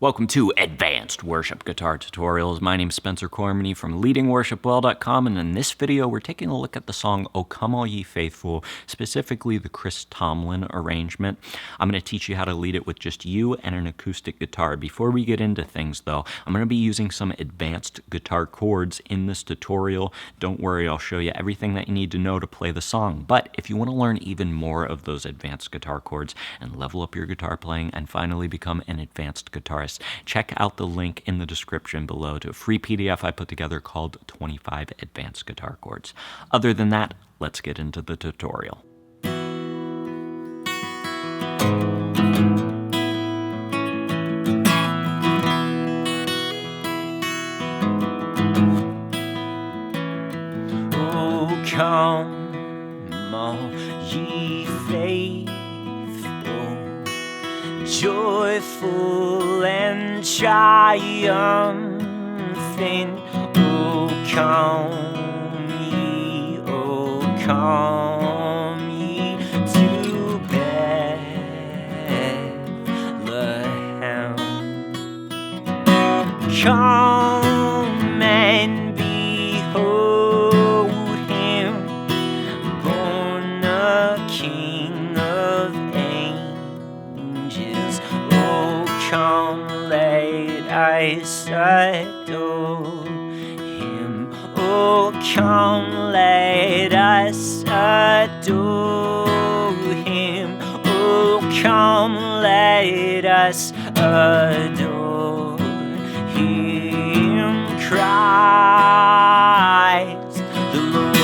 Welcome to Advanced Worship Guitar Tutorials. My name's Spencer Cormany from leadingworshipwell.com, and in this video we're taking a look at the song O Come All Ye Faithful, specifically the Chris Tomlin arrangement. I'm going to teach you how to lead it with just you and an acoustic guitar. Before we get into things though, I'm going to be using some advanced guitar chords in this tutorial. Don't worry, I'll show you everything that you need to know to play the song, but if you want to learn even more of those advanced guitar chords and level up your guitar playing and finally become an advanced guitarist, check out the link in the description below to a free PDF I put together called 25 Advanced Guitar Chords. Other than that, let's get into the tutorial. Oh, come all ye faithful, joyful and triumphant. Oh, come ye to Bethlehem. Come and behold him, born a King of angels. Oh, come, let us adore him. Oh, come, let us adore him. Oh, come, let us adore him, Christ the Lord.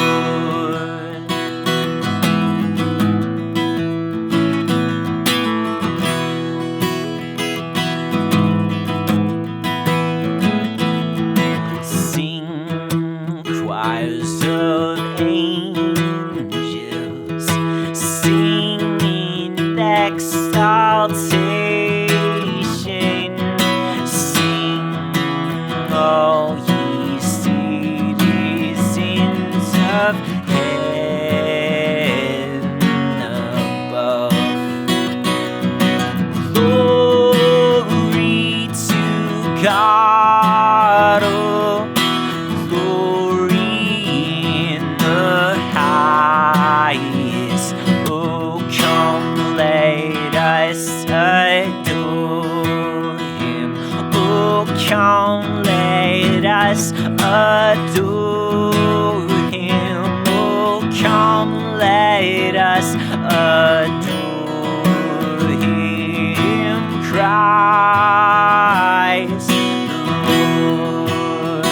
Sing, choirs of angels, sing in exaltation. Sing, all ye citizens of heaven above. Glory to God, oh, glory in the highest. Oh, come, let us adore him. Oh, come, let us adore him. Oh, come, let us adore him, Christ the Lord.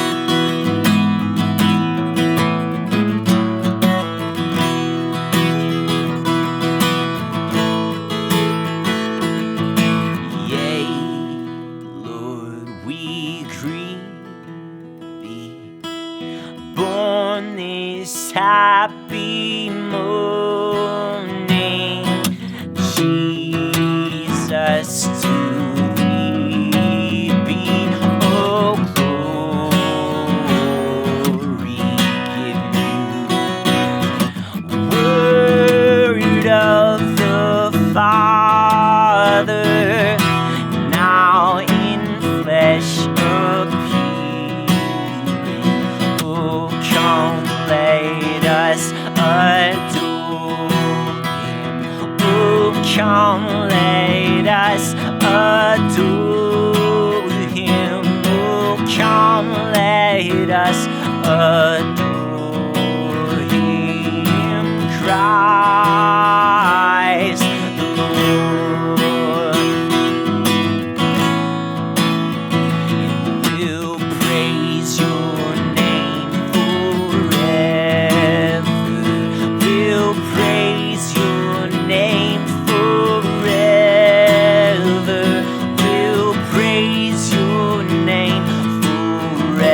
Yea, Lord, we greet thee, born this happy morning. Jesus, to thee be all glory given. Word of the Father, now in flesh appearing. Oh, come, let us adore him. Oh, come, let us adore him. Oh, come, let us adore him, Christ the Lord. And we'll praise your name forever. We'll praise your name forever. We'll praise your name forever,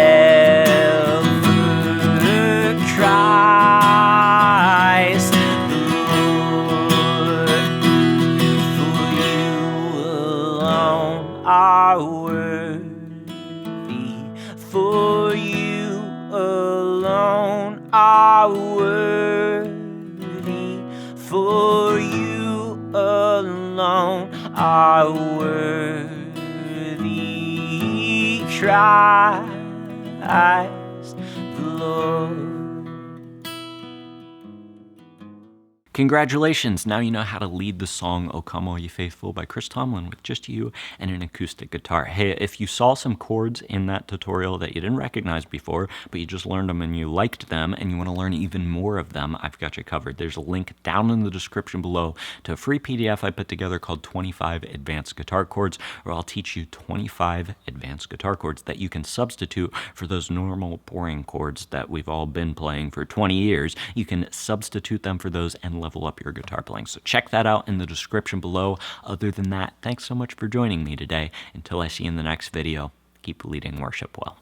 Christ the Lord. For you alone are worthy. For you alone are worthy. For you alone are worthy. tries the Lord. Congratulations, now you know how to lead the song "O Come All Ye Faithful" by Chris Tomlin with just you and an acoustic guitar. Hey, if you saw some chords in that tutorial that you didn't recognize before, but you just learned them and you liked them and you want to learn even more of them, I've got you covered. There's a link down in the description below to a free PDF I put together called 25 Advanced Guitar Chords, where I'll teach you 25 advanced guitar chords that you can substitute for those normal boring chords that we've all been playing for 20 years. You can substitute them for those and level up your guitar playing. So check that out in the description below. Other than that, thanks so much for joining me today. Until I see you in the next video, keep leading worship well.